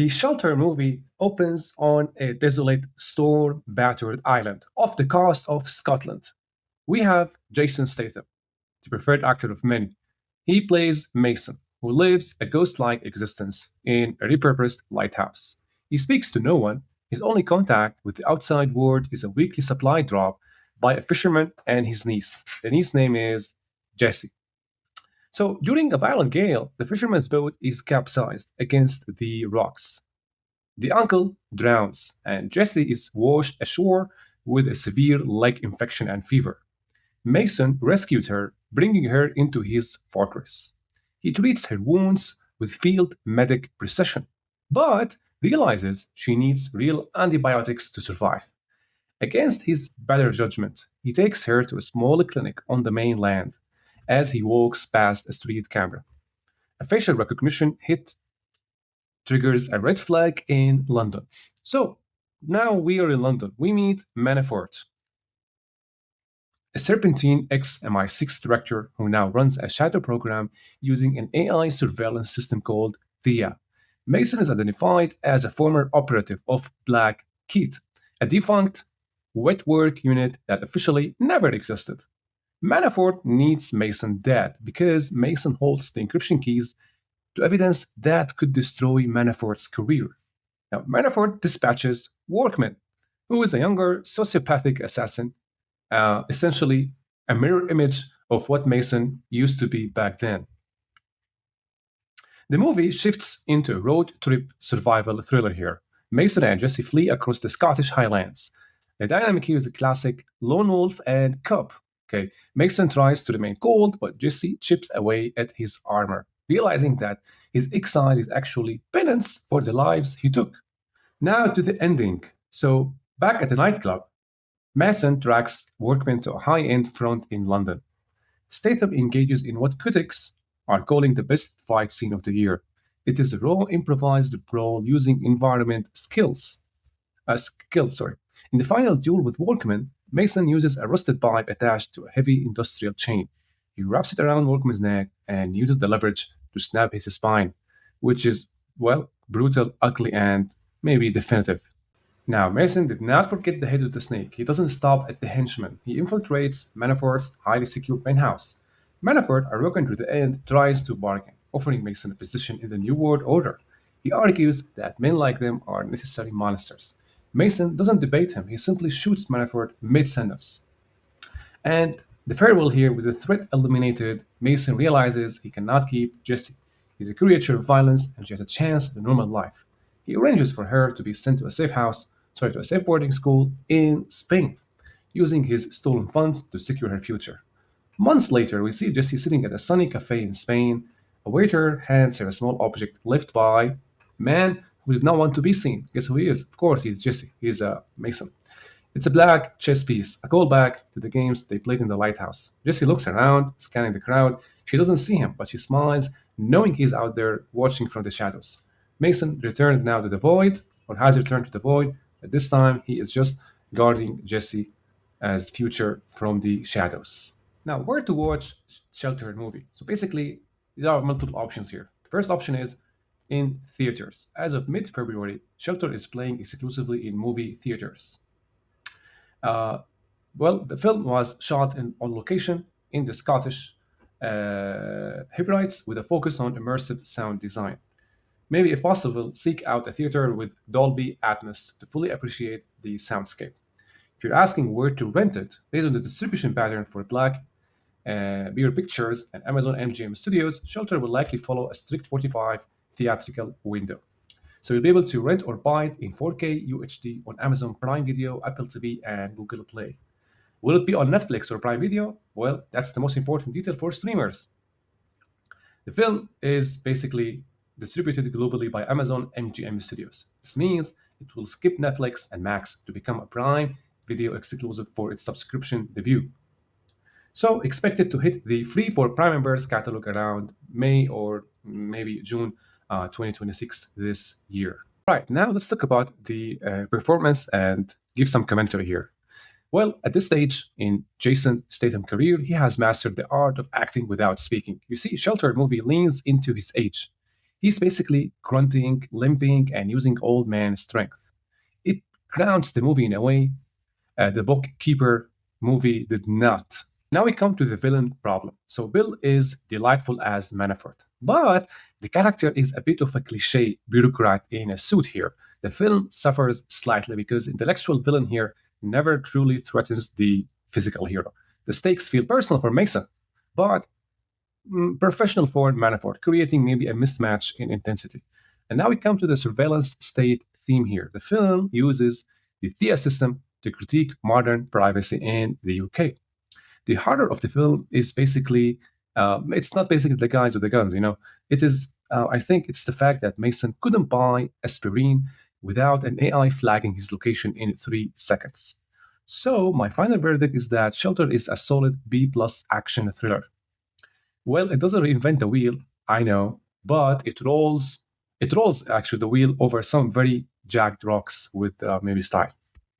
The Shelter movie opens on a desolate, storm-battered island off the coast of Scotland. We have Jason Statham, the preferred actor of many. He plays Mason, who lives a ghost-like existence in a repurposed lighthouse. He speaks to no one. His only contact with the outside world is a weekly supply drop by a fisherman and his niece. The niece's name is Jessie. So during a violent gale, the fisherman's boat is capsized against the rocks. The uncle drowns, and Jessie is washed ashore with a severe leg infection and fever. Mason rescues her, bringing her into his fortress. He treats her wounds with field medic precision, but realizes she needs real antibiotics to survive. Against his better judgment, he takes her to a small clinic on the mainland as he walks past a street camera. A facial recognition hit triggers a red flag in London. So now we are in London. We meet Manafort, a Serpentine ex MI6 director who now runs a shadow program using an AI surveillance system called Thea. Mason is identified as a former operative of Black Keith, a defunct wet work unit that officially never existed. Manafort needs Mason dead because Mason holds the encryption keys to evidence that could destroy Manafort's career. Now, Manafort dispatches Workman, who is a younger sociopathic assassin, essentially a mirror image of what Mason used to be back then. The movie shifts into a road trip survival thriller here. Mason and Jesse flee across the Scottish Highlands. The dynamic here is a classic lone wolf and cub. Okay, Mason tries to remain cold, but Jesse chips away at his armor, realizing that his exile is actually penance for the lives he took. Now to the ending. So, back at the nightclub, Mason tracks Workman to a high end front in London. Statham engages in what critics are calling the best fight scene of the year. It is a raw, improvised brawl using environment skills. Sorry. In the final duel with Workman, Mason uses a rusted pipe attached to a heavy industrial chain. He wraps it around Workman's neck and uses the leverage to snap his spine, which is, well, brutal, ugly, and maybe definitive. Now, Mason did not forget the head of the snake. He doesn't stop at the henchman. He infiltrates Manafort's highly secure penthouse. Manafort, arrogant to the end, tries to bargain, offering Mason a position in the New World Order. He argues that men like them are necessary monsters. Mason doesn't debate him, he simply shoots Manafort mid sentence. And the farewell here, with the threat eliminated, Mason realizes he cannot keep Jessie. He's a creature of violence and she has a chance at a normal life. He arranges for her to be sent to a to a safe boarding school in Spain, using his stolen funds to secure her future. Months later, we see Jessie sitting at a sunny cafe in Spain. A waiter hands her a small object left by a man who did not want to be seen. Guess who he is? Of course, he's Jesse. He's a Mason. It's a black chess piece, a callback to the games they played in the lighthouse. Jessie looks around, scanning the crowd. She doesn't see him, but she smiles, knowing he's out there watching from the shadows. Mason returned now to the void, or has returned to the void, but this time he is just guarding Jessie as future from the shadows. Now, where to watch Shelter movie? So basically, there are multiple options here. The first option is in theaters. As of mid-February, Shelter is playing exclusively in movie theaters. Uh, the film was shot on location in the Scottish Hebrides with a focus on immersive sound design. Maybe, if possible, seek out a theater with Dolby Atmos to fully appreciate the soundscape. If you're asking where to rent it, based on the distribution pattern for Black Beer Pictures and Amazon MGM Studios, Shelter will likely follow a strict 45 theatrical window. So you'll be able to rent or buy it in 4K UHD on Amazon Prime Video, Apple TV, and Google Play. Will it be on Netflix or Prime Video? Well, that's the most important detail for streamers. The film is basically distributed globally by Amazon MGM Studios. This means it will skip Netflix and Max to become a Prime Video exclusive for its subscription debut. So expect it to hit the free for Prime members catalog around May or maybe June 2026 this year. Right, now let's talk about the performance and give some commentary here. Well, at this stage in Jason Statham's career, he has mastered the art of acting without speaking. You see, Shelter movie leans into his age. He's basically grunting, limping, and using old man strength. It grounds the movie in a way the bookkeeper movie did not. Now we come to the villain problem. So Bill is delightful as Manafort, but the character is a bit of a cliche bureaucrat in a suit here. The film suffers slightly because intellectual villain here never truly threatens the physical hero. The stakes feel personal for Mason, but professional for Manafort, creating maybe a mismatch in intensity. And now we come to the surveillance state theme here. The film uses the Thea system to critique modern privacy in the UK. The horror of the film is basically, it's not basically the guys with the guns, you know. It is, I think it's the fact that Mason couldn't buy aspirin without an AI flagging his location in 3 seconds. So my final verdict is that Shelter is a solid B plus action thriller. Well, it doesn't reinvent the wheel, I know, but it rolls actually the wheel over some very jagged rocks with maybe style.